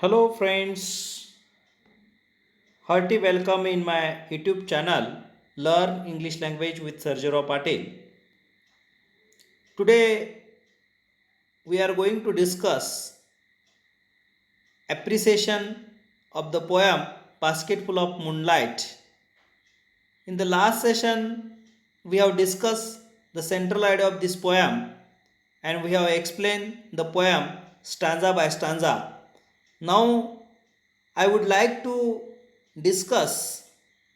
Hello, friends. Hearty welcome in my YouTube channel, Learn English Language with Sarjaro Patil. Today, we are going to discuss appreciation of the poem Basketful of Moonlight. In the last session, we have discussed the central idea of this poem and we have explained the poem stanza by stanza. Now, I would like to discuss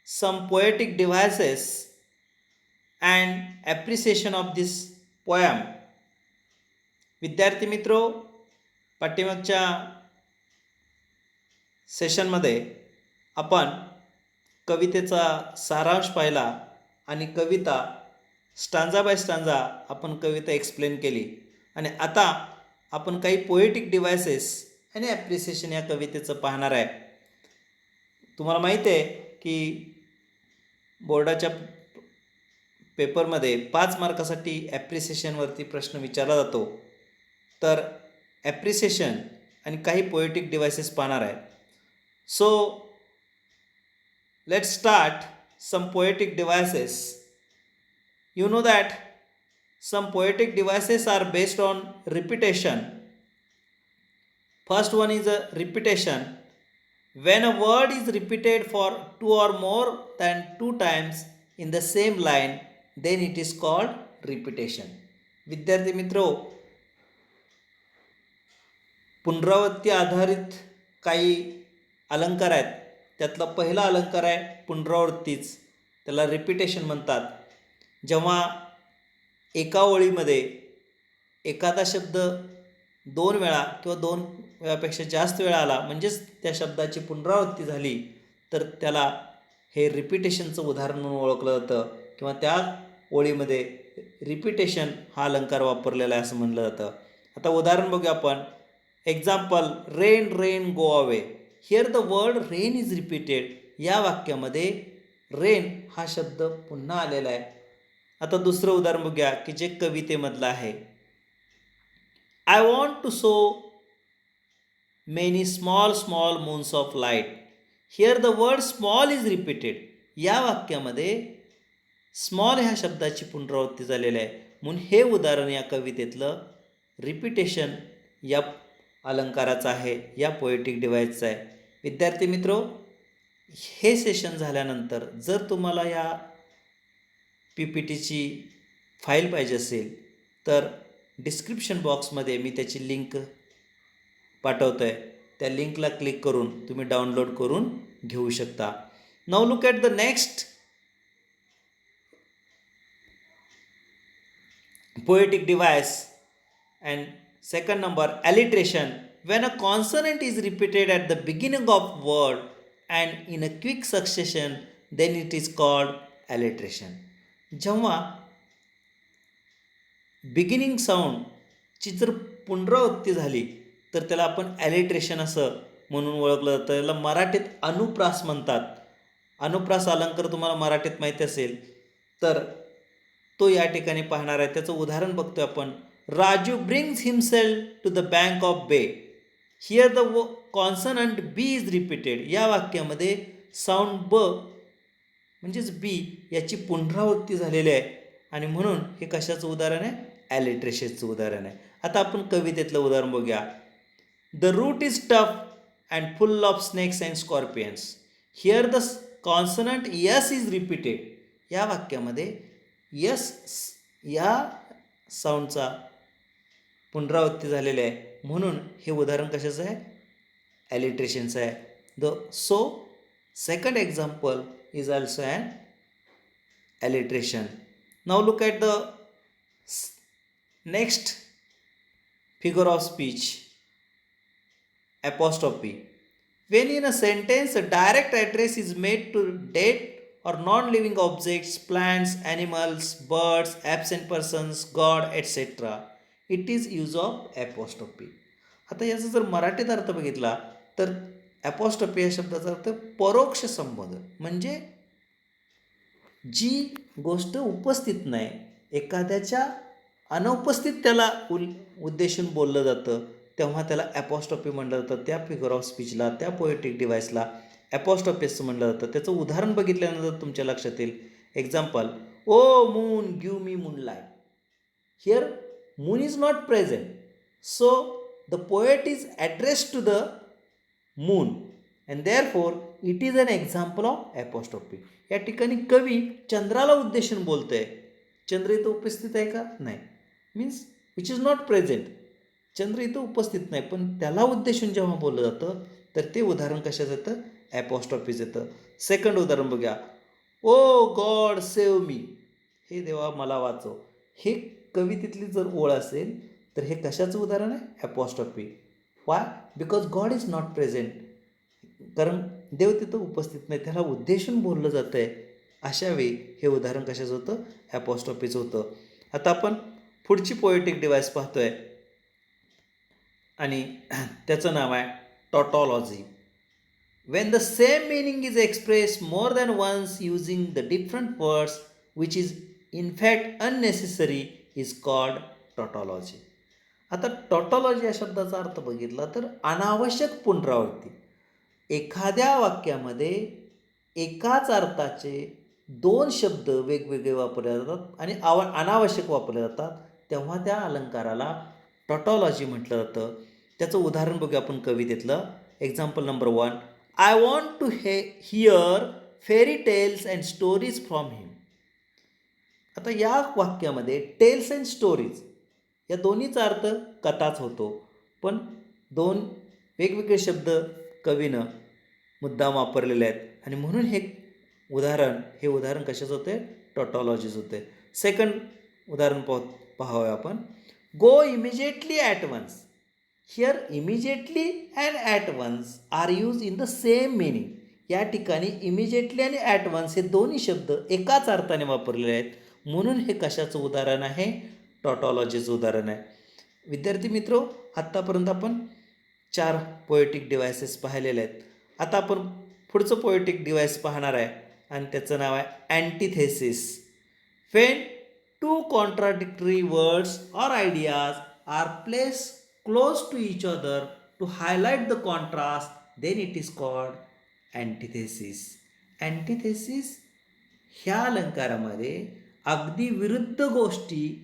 some poetic devices and appreciation of this poem. विद्यार्थी मित्रो, पाठीमागच्या सेशनमध्ये आपण कवितेचा सारांश पाहिला आणि कविता stanza bye stanza आपण कविता एक्सप्लेन केली आणि आता आपण काही पोएटिक डिव्हायसेस आणि ॲप्रिसिएशन या कवितेचं पाहणार आहे. तुम्हाला माहीत आहे की बोर्डाच्या पेपरमध्ये 5 मार्कासाठी ॲप्रिसिएशनवरती प्रश्न विचारला जातो. तर ॲप्रिसिएशन आणि काही पोएटिक डिव्हायसेस पाहणार आहे. So let's start some poetic devices. You know that some poetic devices are based on repetition. First one is a repetition. When a word is repeated for 2 or more than 2 times in the same line, then it is called repetition. विद्यार्थी मित्रो, पुनरावृत्ती आधारित काही अलंकार आहेत. त्यातला पहिला अलंकार आहे पुनरावृत्तीच, त्याला रिपिटेशन म्हणतात. जेव्हा एका ओळीमध्ये एखादा शब्द 2 वेळा किंवा 2 वेळापेक्षा जास्त वेळा आला म्हणजेच त्या शब्दाची पुनरावृत्ती झाली तर त्याला हे रिपिटेशनचं उदाहरण म्हणून ओळखलं जातं किंवा त्या ओळीमध्ये रिपिटेशन हा अलंकार वापरलेला आहे असं म्हणलं जातं. आता उदाहरण बघूया आपण. Example, rain rain go away. Here the word rain is repeated. या वाक्यामध्ये रेन हा शब्द पुन्हा आलेला आहे. आता दुसरं उदाहरण बघूया की जे कवितेमधलं आहे. I want to sow many small small moons of light. Here the word small is repeated. या वाक्यामध्ये स्मॉल ह्या शब्दाची पुनरावृत्ती झालेली आहे म्हणून हे उदाहरण या कवितेतलं रिपीटेशन या अलंकाराचं आहे, या पोएटिक डिव्हाइसचं आहे. विद्यार्थी मित्रो, हे सेशन झाल्यानंतर जर तुम्हाला या PPTची फाईल पाहिजे असेल तर डिस्क्रिप्शन बॉक्समध्ये मी त्याची लिंक पाठवतो आहे. त्या लिंकला क्लिक करून तुम्ही डाउनलोड करून घेऊ शकता. Now look at the next poetic device and second number, alliteration. When a consonant is repeated at the beginning of word and in a quick succession, then it is called alliteration. जेव्हा beginning साऊंडची जर पुनरावृत्ती झाली तर त्याला आपण ॲलिट्रेशन असं म्हणून ओळखलं जातं. त्याला मराठीत अनुप्रास म्हणतात. अनुप्रास अलंकार तुम्हाला मराठीत माहिती असेल तर तो या ठिकाणी पाहणार आहे. त्याचं उदाहरण बघतोय आपण. Raju brings himself to the bank of bay. Here the consonant B is repeated. या वाक्यामध्ये साऊंड ब म्हणजेच बी याची पुनरावृत्ती झालेली आहे आणि म्हणून हे कशाचं उदाहरण आहे? ॲलिट्रेशनचं उदाहरण आहे. आता आपण कवितेतलं उदाहरण बघूया. The route is tough and full of snakes and scorpions. Here the consonant S is repeated. या वाक्यामध्ये यस या साऊंडचा पुनरावृत्ती झालेली आहे म्हणून हे उदाहरण कशाचं आहे? ॲलिट्रेशनचं आहे. So second example is also an alliteration. Now look at the next figure of speech, apostrophe. When in a sentence a direct address is made to dead or non-living objects, plants, animals, birds, absent persons, God, etc., it is use of apostrophe. आता याचा जर मराठीत अर्थ बघितला तर apostrophe या शब्दाचा अर्थ परोक्ष संबोधन, म्हणजे जी गोष्ट उपस्थित नाही, एखाद्याच्या अनुपस्थित त्याला उद्देशून बोललं जातं तेव्हा त्याला ॲपॉस्ट्रॉफी म्हणलं जातं. त्या फिगर ऑफ स्पीचला, त्या पोएटिक डिव्हाइसला ॲपॉस्ट्रॉफी असं म्हणलं जातं. त्याचं उदाहरण बघितल्यानंतर तुमच्या लक्षात येईल. Example, O moon give me moonlight. Here moon is not present, so the poet is addressed to the moon and therefore it is an example of apostrophe. या ठिकाणी कवी चंद्राला उद्देशून बोलतोय. चंद्र इथं उपस्थित आहे का? नाही. Means which is not present. चंद्र इथं उपस्थित नाही, पण त्याला उद्देशून जेव्हा बोललं जातं तर ते उदाहरण कशाचं येतं? ॲपॉस्ट्रॉफीज येतं. सेकंड उदाहरण बघूया. ओ गॉड सेव्ह मी. हे देवा मला वाचव. हे कवितेतली जर ओळ असेल तर हे कशाचं उदाहरण आहे? Apostrophe. Y? Because God is not present. कारण देव तिथं उपस्थित नाही, त्याला उद्देशून बोललं जातं आहे. अशा वेळी हे उदाहरण कशाचं होतं? ॲपॉस्ट्रॉफीचं होतं. आता आपण पुढची पोएटिक डिव्हाइस पाहतोय आणि त्याचं नाव आहे tautology. When the same meaning is expressed more than once using the different words which is in fact unnecessary is called tautology. आता टॉटॉलॉजी या शब्दाचा अर्थ बघितला तर अनावश्यक पुनरावृत्ती. एखाद्या वाक्यामध्ये एकाच अर्थाचे दोन शब्द वेगवेगळे वापरले जातात आणि अनावश्यक वापरले जातात, तेव्हा त्या अलंकाराला टॉटॉलॉजी म्हटलं जातं. त्याचं उदाहरण बघूया आपण कवितेतलं. Example number 1, I want to hear fairy tales and stories from him. आता या वाक्यामध्ये टेल्स अँड स्टोरीज या दोन्हीचा अर्थ कथाच होतो, पण दोन वेगवेगळे शब्द कवीनं मुद्दाम वापरलेले आहेत आणि म्हणून हे उदाहरण कशाचं होते? टॉटॉलॉजीज होते. सेकंड उदाहरण पाहूया आपण. Go immediately at once. Here immediately and at once are use in the same meaning. या ठिकाणी इमिजिएटली आणि ॲट वन्स हे दोन्ही शब्द एकाच अर्थाने वापरलेले आहेत, म्हणून हे कशाचं उदाहरण आहे? टॉटॉलॉजीचं उदाहरण आहे. विद्यार्थी मित्रो, आत्तापर्यंत आपण 4 पोएटिक डिव्हायसेस पाहिलेले आहेत. आता आपण पुढचं पोएटिक डिव्हाइस पाहणार आहे आणि त्याचं नाव आहे antithesis. When two contradictory words or ideas are place close to each other to highlight the contrast, then it is called antithesis. Antithesis ह्या अलंकारामध्ये अगदी विरुद्ध गोष्टी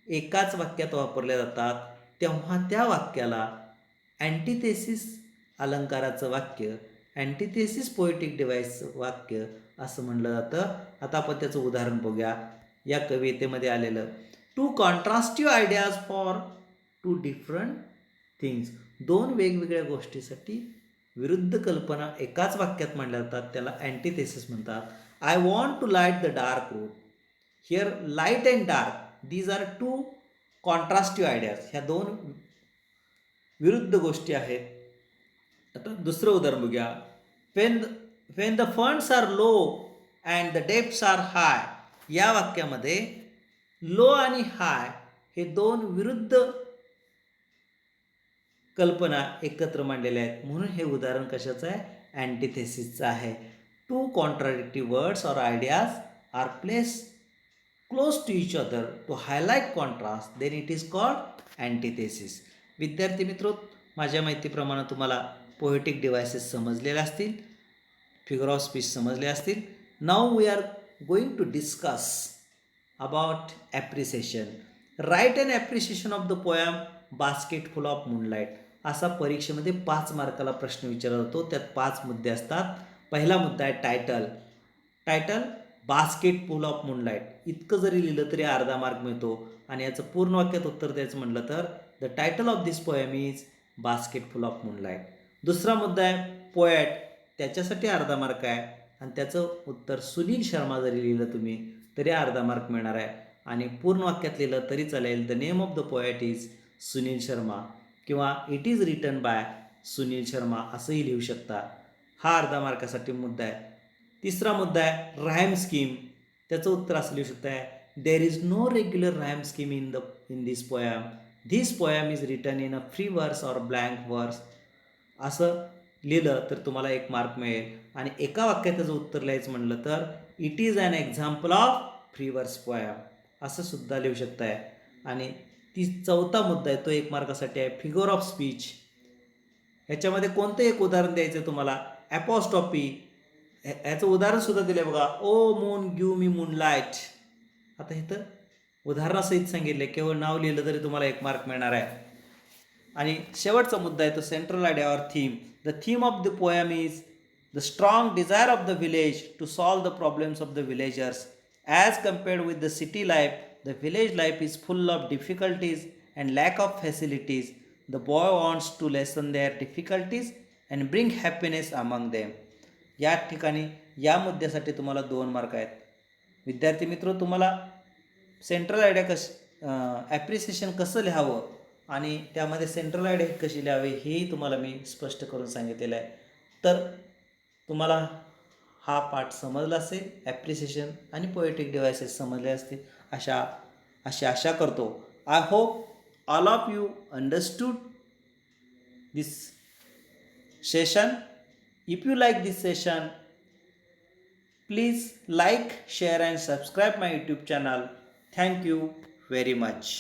एकाच वाक्यात वापरल्या जातात, तेव्हा त्या वाक्याला अँटिथेसिस अलंकाराचं वाक्य, अँटिथेसिस पोएटिक डिव्हाइसचं वाक्य असं म्हणलं जातं. आता आपण त्याचं उदाहरण बघूया. या कवितेमध्ये आलेलं, two contrastive ideas for two different things. दोन वेगवेगळ्या गोष्टीसाठी विरुद्ध कल्पना एकाच वाक्यात मांडल्या जातात, त्याला अँटिथेसिस म्हणतात. I want to light the dark room. Here light and dark these are two contrastive ideas. ह्या दोन विरुद्ध गोष्टी आहेत. आता दुसरं उदाहरण बघूया. When the funds are low and the debts are high. या वाक्यामध्ये लो आणि हाय हे दोन विरुद्ध कल्पना एकत्र मांडलेल्या आहेत, म्हणून हे उदाहरण कशाचं आहे? अँटिथेसिसचं आहे. Two contradictive words or ideas are place close to each other to highlight contrast, then it is called antithesis. विद्यार्थी मित्रो, माझ्या माहितीप्रमाणे तुम्हाला पोएटिक डिव्हायसेस समजलेले असतील, फिगर ऑफ स्पीच समजले असतील. Now we are going to discuss about appreciation. Right and appreciation of the poem basket full of moonlight. असा परीक्षेमध्ये 5 मार्काला प्रश्न विचारला जातो. त्यात 5 मुद्दे असतात. पहिला मुद्दा आहे title basket full of moonlight. इतकं जरी लिहिलं तरी अर्धा मार्क मिळतो आणि याचं पूर्ण वाक्यात उत्तर द्यायचं म्हटलं तर the title of this poem is basket full of moonlight. दुसरा मुद्दा आहे पोएट, त्याच्यासाठी अर्धा मार्क आहे आणि त्याचं उत्तर सुनील शर्मा जरी लिहिलं तुम्ही तरी अर्धा मार्क मिळणार आहे आणि पूर्ण वाक्यात लिहिलं तरी चालेल. The name of the poet is Sunil Sharma किंवा it is written by Sunil Sharma असंही लिहू शकता. हा अर्धा मार्कासाठी मुद्दा आहे. तिसरा मुद्दा आहे रायम स्कीम. त्याचं उत्तर असं लिहू शकता आहे, there is no regular rhyme scheme in this poem. This poem is written in a free verse or blank verse. असं लिहिलं तर तुम्हाला 1 मार्क मिळेल आणि एका वाक्यात त्याचं उत्तर लिहायचं म्हणलं तर it is an example of free verse poem असं सुद्धा लिहू शकताय. आणि चौथा मुद्दा आहे तो 1 मार्कासाठी आहे. Figure of speech. ह्याच्यामध्ये कोणतं एक उदाहरण द्यायचं तुम्हाला. ॲपॉस्ट्रॉफी ह्याचं उदाहरणसुद्धा दिलं आहे बघा. O moon give me moonlight. आता इथं उदाहरणासहित सांगितले, केवळ नाव लिहिलं तरी तुम्हाला 1 मार्क मिळणार आहे. आणि शेवटचा मुद्दा आहे तो central idea or theme. The theme of the poem is the strong desire of the village to solve the problems of the villagers as compared with the city life. The village life is full of difficulties and lack of facilities. The boy wants to lessen their difficulties and bring happiness among them. या ठिकाणी या मुद्द्यासाठी तुम्हाला 2 mark आहेत. विद्यार्थी मित्र, तुम्हाला central idea appreciation कसं लिहावं आणि त्यामध्ये सेंट्रल आयडिया कशी लिहावी हेही तुम्हाला मी स्पष्ट करून सांगितलेलं आहे. तर तुम्हाला हा पाठ समजला असेल. ॲप्रिसिएशन आणि पोएटिक डिव्हायसेस समजले असतील अशी आशा करतो. I hope all of you understood this session. If you like this session, please like, share and subscribe my YouTube channel. Thank you very much.